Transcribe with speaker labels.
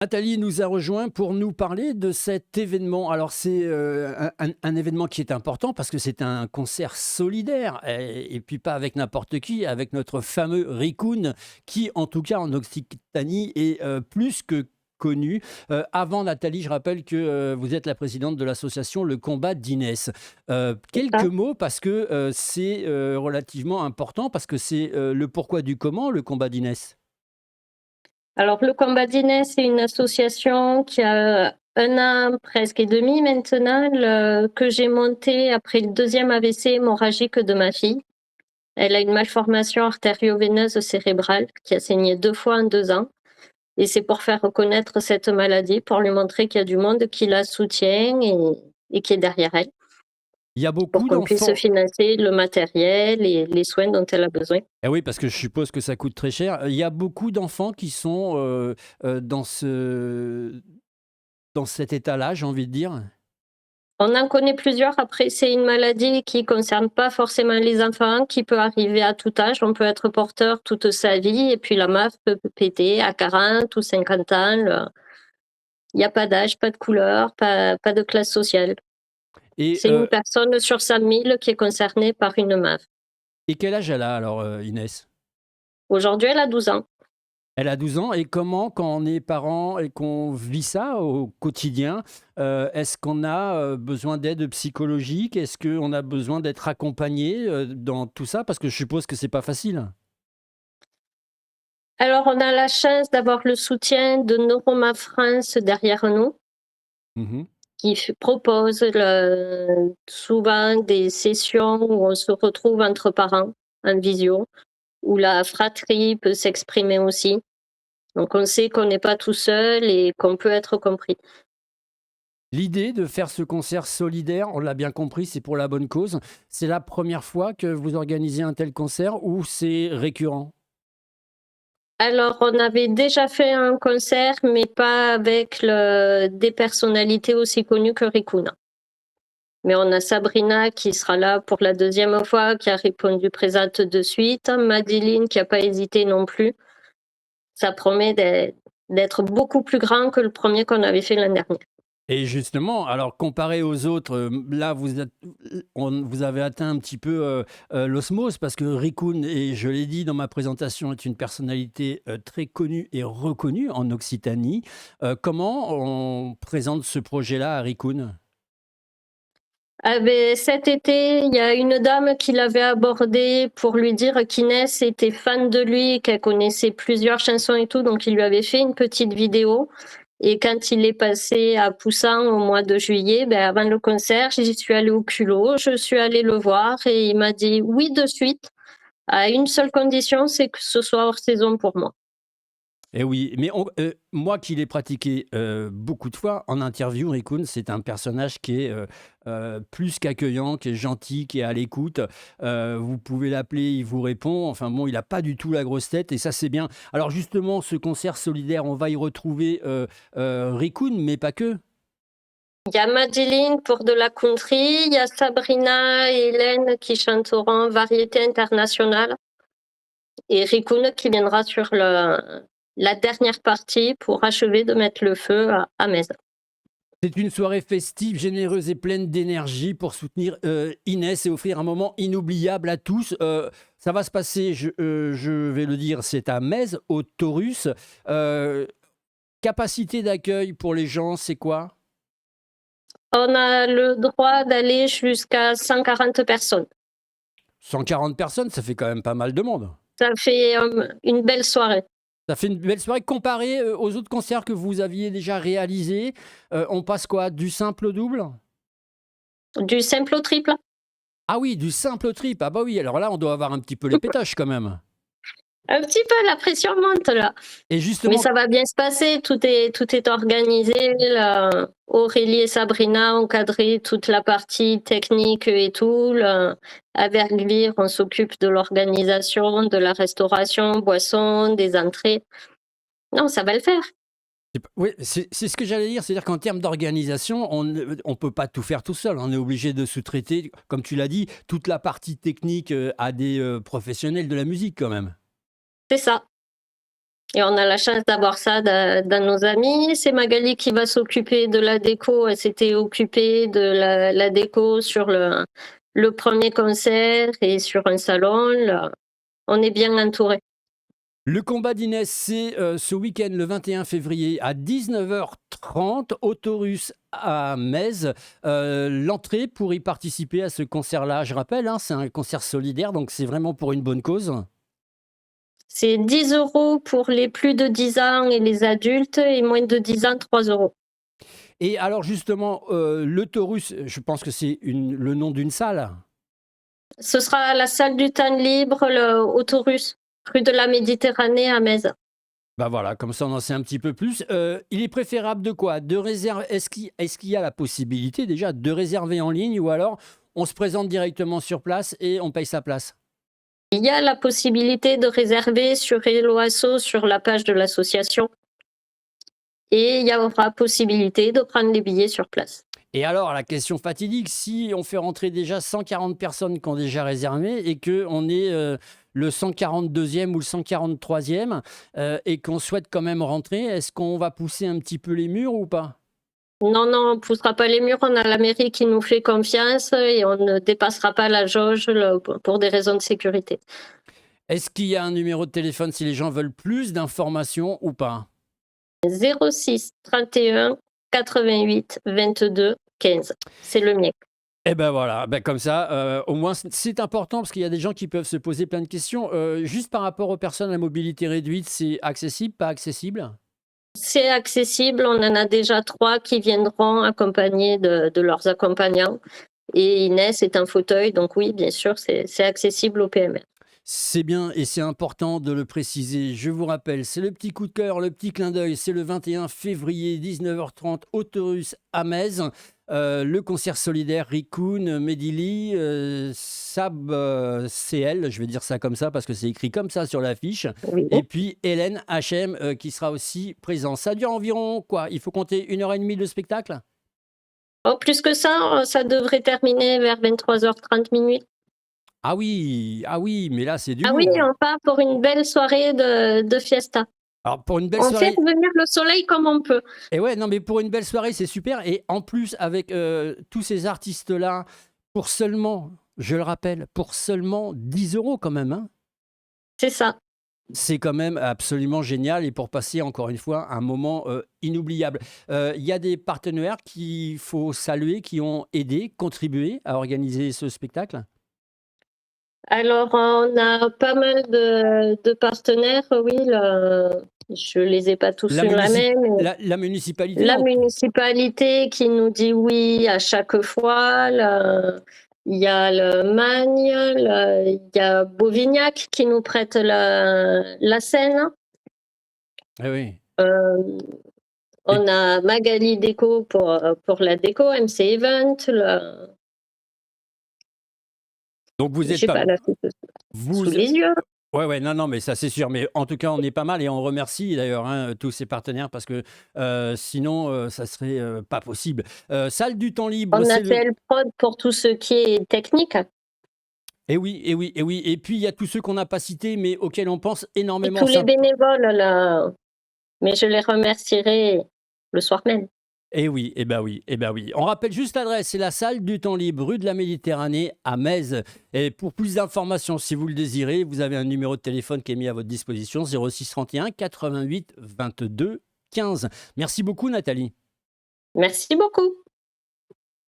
Speaker 1: Nathalie nous a rejoint pour nous parler de cet événement. Alors c'est un événement qui est important parce que c'est un concert solidaire et puis pas avec n'importe qui, avec notre fameux Rikun qui en tout cas en Occitanie est plus que connu. Avant Nathalie, je rappelle que vous êtes la présidente de l'association Le Combat d'Inès. Quelques
Speaker 2: Ça.
Speaker 1: mots parce que c'est relativement important, parce que c'est le pourquoi du comment, le Combat d'Inès.
Speaker 2: Alors, le Combat d'Inès, c'est une association qui a 1 an presque et demi maintenant, que j'ai montée après le deuxième AVC hémorragique de ma fille. Elle a une malformation artério-veineuse cérébrale qui a saigné 2 fois en 2 ans. Et c'est pour faire reconnaître cette maladie, pour lui montrer qu'il y a du monde qui la soutient et qui est derrière elle,
Speaker 1: Il y a
Speaker 2: pour
Speaker 1: beaucoup
Speaker 2: qu'on puisse
Speaker 1: d'enfants.
Speaker 2: financer le matériel et les soins dont elle a besoin.
Speaker 1: Eh oui, parce que je suppose que ça coûte très cher. Il y a beaucoup d'enfants qui sont, dans cet état-là, j'ai envie de dire?
Speaker 2: On en connaît plusieurs. Après, c'est une maladie qui concerne pas forcément les enfants, qui peut arriver à tout âge. On peut être porteur toute sa vie et puis la MAF peut péter à 40 ou 50 ans. Il y a pas d'âge, pas de couleur, pas de classe sociale.
Speaker 1: Et
Speaker 2: C'est une personne sur 100 000 qui est concernée par une MAF.
Speaker 1: quel âge elle a alors, Inès?
Speaker 2: Aujourd'hui, elle a 12 ans.
Speaker 1: Elle a 12 ans, et comment, quand on est parent et qu'on vit ça au quotidien, est-ce qu'on a, besoin d'aide psychologique? Est-ce qu'on a besoin d'être accompagné, dans tout ça? Parce que je suppose que c'est pas facile?
Speaker 2: Alors, on a la chance d'avoir le soutien de Neuroma France derrière nous,
Speaker 1: Mmh.
Speaker 2: qui propose souvent des sessions où on se retrouve entre parents en visio, où la fratrie peut s'exprimer aussi. Donc on sait qu'on n'est pas tout seul et qu'on peut être compris.
Speaker 1: L'idée de faire ce concert solidaire, on l'a bien compris, c'est pour la bonne cause. C'est la première fois que vous organisez un tel concert ou c'est récurrent?
Speaker 2: Alors on avait déjà fait un concert, mais pas avec des personnalités aussi connues que Rikuna. Mais on a Sabrina qui sera là pour la deuxième fois, qui a répondu présente de suite. Madeline qui a pas hésité non plus. Ça promet d'être beaucoup plus grand que le premier qu'on avait fait l'année dernière.
Speaker 1: Et justement, alors comparé aux autres, là vous avez atteint un petit peu, l'osmose, parce que Rikun, et je l'ai dit dans ma présentation, est une personnalité, très connue et reconnue en Occitanie. Comment on présente ce projet-là à Rikun?
Speaker 2: Ah beh, cet été, il y a une dame qui l'avait abordé pour lui dire qu'Inès était fan de lui, qu'elle connaissait plusieurs chansons et tout, donc il lui avait fait une petite vidéo. Et quand il est passé à Poussin au mois de juillet, ben, avant le concert, j'y suis allée au culot, je suis allée le voir et il m'a dit oui de suite, à une seule condition, c'est que ce soit hors saison pour moi.
Speaker 1: Eh oui, mais moi qui l'ai pratiqué, beaucoup de fois en interview, Rikun, c'est un personnage qui est, plus qu'accueillant, qui est gentil, qui est à l'écoute. Vous pouvez l'appeler, il vous répond. Enfin bon, il a pas du tout la grosse tête, et ça, c'est bien. Alors justement, ce concert solidaire, on va y retrouver, Rikun, mais pas que.
Speaker 2: Il y a Madeline pour de la country, il y a Sabrina et Hélène qui chanteront variété internationale. Et Rikun qui viendra sur la dernière partie pour achever de mettre le feu à Metz.
Speaker 1: C'est une soirée festive, généreuse et pleine d'énergie pour soutenir, Inès et offrir un moment inoubliable à tous. Ça va se passer, je vais le dire, c'est à Metz, au Taurus. Heu, Capacité d'accueil pour les gens, c'est quoi?
Speaker 2: On a le droit d'aller jusqu'à 140 personnes.
Speaker 1: 140 personnes, ça fait quand même pas mal de monde.
Speaker 2: Ça fait une belle soirée.
Speaker 1: Ça fait une belle soirée comparé, aux autres concerts que vous aviez déjà réalisés. On passe quoi? Du simple au double?
Speaker 2: Du simple au triple.
Speaker 1: Ah oui, du simple au triple. Ah bah oui, alors là, on doit avoir un petit peu les pétoches quand même.
Speaker 2: Un petit peu, la pression monte là.
Speaker 1: Et
Speaker 2: Mais
Speaker 1: justement,
Speaker 2: ça va bien se passer, tout est organisé. Là. Aurélie et Sabrina ont encadré toute la partie technique et tout. Là. À Vergvire, on s'occupe de l'organisation, de la restauration, boissons, des entrées. Non, ça va le faire.
Speaker 1: oui, c'est ce que j'allais dire, c'est-à-dire qu'en termes d'organisation, on peut pas tout faire tout seul. On est obligé de sous-traiter, comme tu l'as dit, toute la partie technique, à des, professionnels de la musique quand même.
Speaker 2: C'est ça. Et on a la chance d'avoir ça dans nos amis. C'est Magali qui va s'occuper de la déco. Elle s'était occupée de la déco sur le premier concert et sur un salon. Là, on est bien entouré.
Speaker 1: Le combat d'Inès, c'est ce week-end, le 21 février, à 19h30, au Taurus à Metz. L'entrée pour y participer à ce concert-là, je rappelle, hein, c'est un concert solidaire, donc c'est vraiment pour une bonne cause.
Speaker 2: C'est 10 euros pour les plus de 10 ans et les adultes, et moins de 10 ans, 3 euros.
Speaker 1: Et alors justement, le Taurus, je pense que c'est le nom d'une salle.
Speaker 2: Ce sera à la salle du temps libre, au Taurus, rue de la Méditerranée à Metz.
Speaker 1: Bah voilà, comme ça on en sait un petit peu plus. Il est préférable de quoi? De réserver. Est-ce qu'il y a la possibilité déjà de réserver en ligne ou alors on se présente directement sur place et on paye sa place?
Speaker 2: Il y a la possibilité de réserver sur Hello Asso, sur la page de l'association. Et il y aura possibilité de prendre les billets sur place.
Speaker 1: Et alors, la question fatidique, si on fait rentrer déjà 140 personnes qui ont déjà réservé et qu'on est le 142e ou le 143e et qu'on souhaite quand même rentrer, est-ce qu'on va pousser un petit peu les murs ou pas?
Speaker 2: Non, non, on ne poussera pas les murs. On a la mairie qui nous fait confiance et on ne dépassera pas la jauge pour des raisons de sécurité.
Speaker 1: Est-ce qu'il y a un numéro de téléphone si les gens veulent plus d'informations ou pas?
Speaker 2: 06 31 88 22 15. C'est le mien.
Speaker 1: Eh ben voilà, ben comme ça, au moins c'est important parce qu'il y a des gens qui peuvent se poser plein de questions. Juste par rapport aux personnes à mobilité réduite, c'est accessible, pas accessible?
Speaker 2: C'est accessible. On en a déjà 3 qui viendront accompagnés de leurs accompagnants. Et Inès est un fauteuil, donc oui, bien sûr, c'est accessible au PMR.
Speaker 1: C'est bien et c'est important de le préciser. Je vous rappelle, c'est le petit coup de cœur, le petit clin d'œil. C'est le 21 février, 19h30, au Taurus à Metz. Le concert solidaire Rikun, Medili, Sab CL, je vais dire ça comme ça parce que c'est écrit comme ça sur l'affiche.
Speaker 2: Oui.
Speaker 1: Et puis Hélène HM qui sera aussi présent. Ça dure environ quoi? Il faut compter 1h30 de spectacle?
Speaker 2: Oh, plus que ça devrait terminer vers 23h30 minutes.
Speaker 1: Ah oui, mais là c'est du
Speaker 2: Ah oui,
Speaker 1: lourd.
Speaker 2: on part pour une belle soirée de fiesta.
Speaker 1: Alors pour une belle
Speaker 2: On fait
Speaker 1: soirée.
Speaker 2: venir le soleil comme on peut.
Speaker 1: Et ouais, non, mais pour une belle soirée, c'est super. Et en plus, avec tous ces artistes-là, pour seulement, je le rappelle, pour seulement 10 euros quand même, hein,
Speaker 2: C'est ça.
Speaker 1: c'est quand même absolument génial et pour passer encore une fois un moment inoubliable. Il y a des partenaires qu'il faut saluer, qui ont aidé, contribué à organiser ce spectacle.
Speaker 2: Alors, on a pas mal de partenaires, oui. Je les ai pas tous
Speaker 1: La,
Speaker 2: sur la
Speaker 1: munici-
Speaker 2: main, mais
Speaker 1: la municipalité,
Speaker 2: la municipalité qui nous dit oui à chaque fois. Il y a le Magne, il y a Beauvignac qui nous prête la scène.
Speaker 1: eh oui.
Speaker 2: Euh,
Speaker 1: Et
Speaker 2: On a Magali Déco pour la déco, MC Event.
Speaker 1: donc vous êtes
Speaker 2: J'ai
Speaker 1: pas
Speaker 2: pas la suite sous
Speaker 1: vous.
Speaker 2: les yeux.
Speaker 1: Ouais, ouais, non, non, mais ça c'est sûr. Mais en tout cas, on est pas mal et on remercie d'ailleurs hein, tous ces partenaires parce que sinon, ça serait pas possible. Salle du temps libre,
Speaker 2: On a
Speaker 1: c'est le.
Speaker 2: PL Prod pour tout ce qui est technique.
Speaker 1: Et oui, et oui, et oui. Et puis il y a tous ceux qu'on n'a pas cités, mais auxquels on pense
Speaker 2: Et
Speaker 1: énormément.
Speaker 2: tous les bénévoles, là. Mais je les remercierai le soir même.
Speaker 1: Et oui, et ben oui, et ben oui. On rappelle juste l'adresse, c'est la salle du temps libre, rue de la Méditerranée, à Metz. Et pour plus d'informations, si vous le désirez, vous avez un numéro de téléphone qui est mis à votre disposition, 06 31 88 22 15. Merci beaucoup, Nathalie.
Speaker 2: Merci beaucoup.